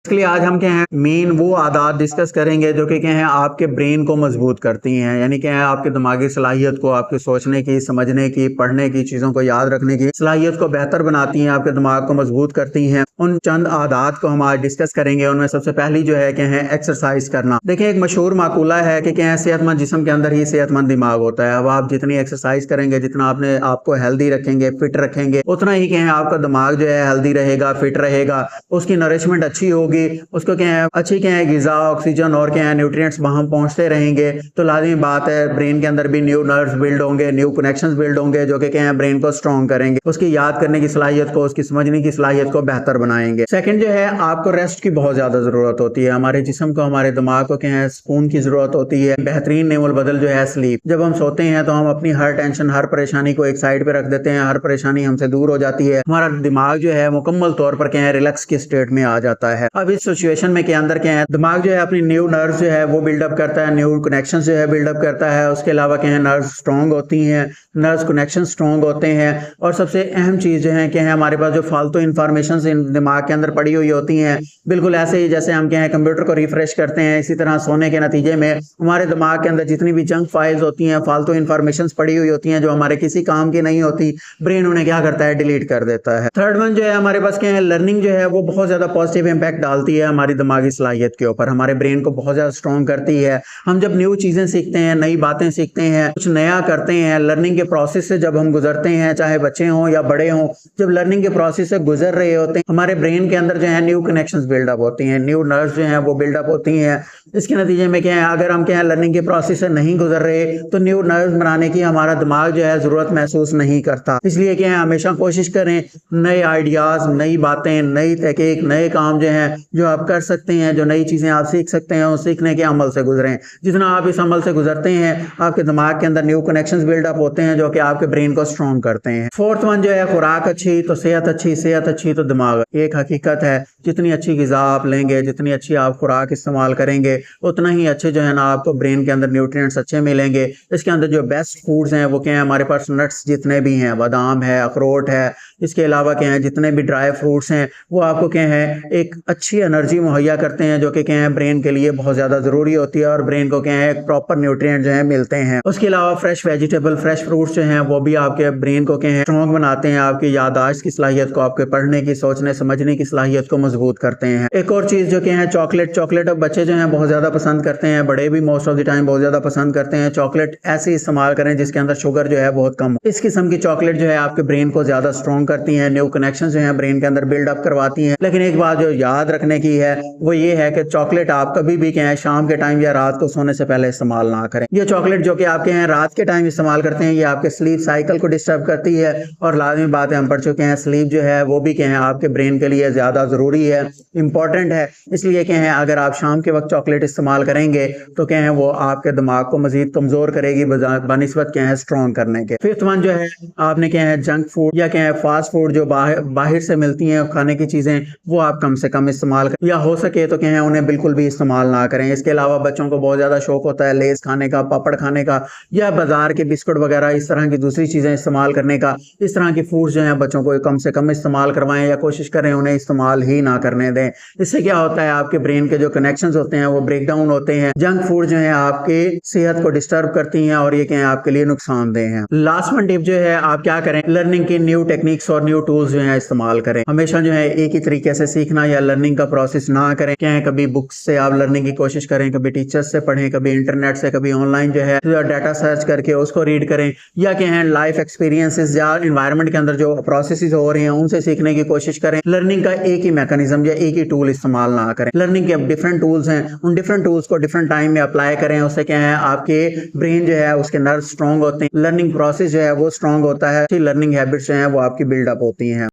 इसलिए आज हम क्या है मेन वो आदत डिस्कस करेंगे जो कि क्या है आपके ब्रेन को मजबूत करती हैं, यानी क्या है आपके दिमागी सलाहियत को, आपके सोचने की, समझने की, पढ़ने की, चीज़ों को याद रखने की सलाहियत को बेहतर बनाती हैं, आपके दिमाग को मजबूत करती हैं। उन चंद आदत को हम आज डिस्कस करेंगे। उनमें सबसे पहली जो है क्या है एक्सरसाइज करना। देखिए एक मशहूर माकूला है कि क्या है सेहतमंद जिस्म के अंदर ही सेहतमंद दिमाग होता है। अब आप जितनी एक्सरसाइज करेंगे, जितना आपने आपको हेल्दी रखेंगे, फिट रखेंगे, उतना ही क्या है आपका दिमाग जो है हेल्दी रहेगा, फिट रहेगा, उसकी नरिशमेंट अच्छी होगी, उसको क्या है अच्छी क्या है गिजा, ऑक्सीजन और क्या है न्यूट्रिएंट्स वहां पहुंचते रहेंगे, तो लाजमी बात है ब्रेन के अंदर भी न्यू नर्व्स बिल्ड होंगे, न्यू कनेक्शंस बिल्ड होंगे जो कि क्या है ब्रेन को स्ट्रॉन्ग करेंगे, उसकी याद करने की सलाहियत को, उसकी समझने की सलाहियत को बेहतर बनाएंगे। सेकंड जो है आपको रेस्ट की बहुत ज्यादा जरूरत होती है। हमारे जिस्म को, हमारे दिमाग को क्या है सुकून की जरूरत होती है। बेहतरीन नेमल बदल जो है स्लीप। जब हम सोते हैं तो हम अपनी हर टेंशन, हर परेशानी को एक साइड पे रख देते हैं, हर परेशानी हमसे दूर हो जाती है, हमारा दिमाग जो है मुकम्मल तौर पर क्या है रिलैक्स के स्टेट में आ जाता है। अब इस सिचुएशन में के अंदर क्या है दिमाग जो है अपनी न्यू नर्व जो है वो बिल्डअप करता है, न्यू कनेक्शन जो है बिल्डअप करता है। उसके अलावा क्या है नर्व स्ट्रॉन्ग होती हैं, नर्व कनेक्शन स्ट्रॉन्ग होते हैं। और सबसे अहम चीज जो है क्या है हमारे पास जो फालतू इंफॉर्मेशन दिमाग के अंदर पड़ी हुई होती हैं, बिल्कुल ऐसे ही जैसे हम क्या है कंप्यूटर को रिफ्रेश करते हैं, इसी तरह सोने के नतीजे में हमारे दिमाग के अंदर जितनी भी जंक फाइल्स होती हैं, फालतू इंफॉर्मेशन पड़ी हुई होती हैं जो हमारे किसी काम की नहीं होती, ब्रेन उन्हें क्या करता है डिलीट कर देता है। थर्ड वन जो है हमारे पास क्या है लर्निंग जो है वो बहुत ज्यादा पॉजिटिव इंपैक्ट डालती है हमारी दिमागी सलाहियत के ऊपर, हमारे ब्रेन को बहुत ज्यादा स्ट्रॉन्ग करती है। हम जब न्यू चीजें सीखते हैं, नई बातें सीखते हैं, कुछ नया करते हैं, लर्निंग के प्रोसेस से जब हम गुजरते हैं, चाहे बच्चे हों या बड़े हों, जब लर्निंग के प्रोसेस से गुजर रहे होते हैं, हमारे ब्रेन के अंदर जो है न्यू कनेक्शंस बिल्डअप होती हैं, न्यू नर्व्स जो हैं वो बिल्डअप होती हैं। इसके नतीजे में क्या है अगर हम क्या है लर्निंग के प्रोसेस से नहीं गुजर रहे तो न्यू नर्व्स बनाने की हमारा दिमाग जो है जरूरत महसूस नहीं करता। इसलिए क्या है हमेशा कोशिश करें नए आइडियाज, नई बातें, नई तहकीक, नए काम जो हैं जो आप कर सकते हैं, जो नई चीजें आप सीख सकते हैं, उस सीखने के अमल से गुजरें। जितना आप इस अमल से गुजरते हैं आपके दिमाग के अंदर न्यू कनेक्शंस बिल्डअप होते हैं जो कि आपके ब्रेन को स्ट्रॉन्ग करते हैं। फोर्थ वन जो है खुराक अच्छी तो सेहत अच्छी, सेहत अच्छी तो दिमाग। एक हकीकत है जितनी अच्छी ग़िज़ा आप लेंगे, जितनी अच्छी आप खुराक इस्तेमाल करेंगे, उतना ही अच्छे जो है ना आपको ब्रेन के अंदर न्यूट्रिएंट्स अच्छे मिलेंगे। इसके अंदर जो बेस्ट फूड्स हैं वो क्या है हमारे पास नट्स जितने भी हैं, बादाम है, अखरोट है, इसके अलावा क्या है जितने भी ड्राई फ्रूट्स हैं वो आपको क्या है एक अच्छी एनर्जी मुहैया करते हैं जो कि क्या है ब्रेन के लिए बहुत ज़्यादा ज़रूरी होती है और ब्रेन को क्या है एक प्रॉपर न्यूट्रिएंट जो है मिलते हैं। उसके अलावा फ्रेश वेजिटेबल, फ्रेश फ्रूट्स जो हैं वो भी आपके ब्रेन को क्या है स्ट्रॉन्ग बनाते हैं, आपकी याददाश्त की सलाहियत को, आपके पढ़ने की, सोचने समझने की सलाहियत को मजबूत करते हैं। एक और चीज़ जो क्या है चॉकलेट अब बच्चे जो हैं बहुत ज़्यादा पसंद करते हैं, बड़े भी मोस्ट ऑफ द टाइम बहुत ज़्यादा पसंद करते हैं। चॉकलेट ऐसे इस्तेमाल करें जिसके अंदर शुगर जो है बहुत कम। इस किस्म की चॉकलेट जो है आपके ब्रेन को ज़्यादा स्ट्रॉन्ग करती हैं, न्यू कनेक्शन जो है ब्रेन के अंदर बिल्डअप करवाती हैं। लेकिन एक बात जो याद रखने की है वो ये है कि चॉकलेट आप कभी भी क्या है शाम के टाइम या रात को सोने से पहले इस्तेमाल ना करें। ये चॉकलेट जो कि आपके हैं रात के टाइम इस्तेमाल करते हैं, ये आपके स्लीप साइकिल को डिस्टर्ब करती है और लाजमी बात है हम पढ़ चुके हैं स्लीप जो है वो भी क्या है आपके ब्रेन के लिए ज़्यादा ज़रूरी है, इंपॉर्टेंट है। इसलिए क्या है अगर आप शाम के वक्त चॉकलेट इस्तेमाल करेंगे तो क्या है वो आपके दिमाग को मजीद कमज़ोर करेगी बनिस्बत क्या है स्ट्रॉन्ग करने के। फिफ्थ वन जो है आपने क्या है जंक फूड या क्या है फास्ट फूड जो बाहर से मिलती हैं खाने की चीज़ें वो आप कम से कम इस्तेमाल करें, या हो सके तो क्या है उन्हें बिल्कुल भी इस्तेमाल ना करें। इसके अलावा बच्चों को बहुत ज़्यादा शौक होता है लेस खाने का, पापड़ खाने का, या बाजार के बिस्कुट वगैरह इस तरह की दूसरी चीज़ें इस्तेमाल करने का। इस तरह की फूड्स जो हैं बच्चों को कम से कम इस्तेमाल करवाएं या कोशिश करें उन्हें इस्तेमाल ही ना करने दें। इससे क्या होता है आपके ब्रेन के जो कनेक्शंस होते हैं वो ब्रेक डाउन होते हैं। जंक फूड जो है आपके सेहत को डिस्टर्ब करती हैं और ये क्या है आपके लिए नुकसानदेह हैं। लास्ट वन टिप जो है आप क्या करें लर्निंग की न्यू टेक्निक्स और न्यू टूल्स जो है इस्तेमाल करें। हमेशा जो है एक ही तरीके से सीखना या लर्निंग का प्रोसेस ना करें। क्या है कभी बुक्स से आप लर्निंग की कोशिश करें, कभी टीचर्स से पढ़ें, कभी इंटरनेट से, कभी ऑनलाइन जो है डाटा सर्च करके उसको रीड करें, या क्या है लाइफ एक्सपीरियंसेस या एनवायरनमेंट के अंदर जो प्रोसेसेस हो रहे हैं उनसे सीखने की कोशिश करें। लर्निंग का एक ही मैकेनिज्म या एक ही टूल इस्तेमाल ना करें। लर्निंग के डिफरेंट टूल्स हैं, उन डिफरेंट टूल्स को डिफरेंट टाइम में अप्लाई करें। उससे क्या है आपके ब्रेन जो है उसके नर्व स्ट्रॉन्ग होते हैं, लर्निंग प्रोसेस जो है वो स्ट्रॉन्ग होता है, लर्निंग हैबिट्स जो है वो आपकी बिल्डअप होती हैं।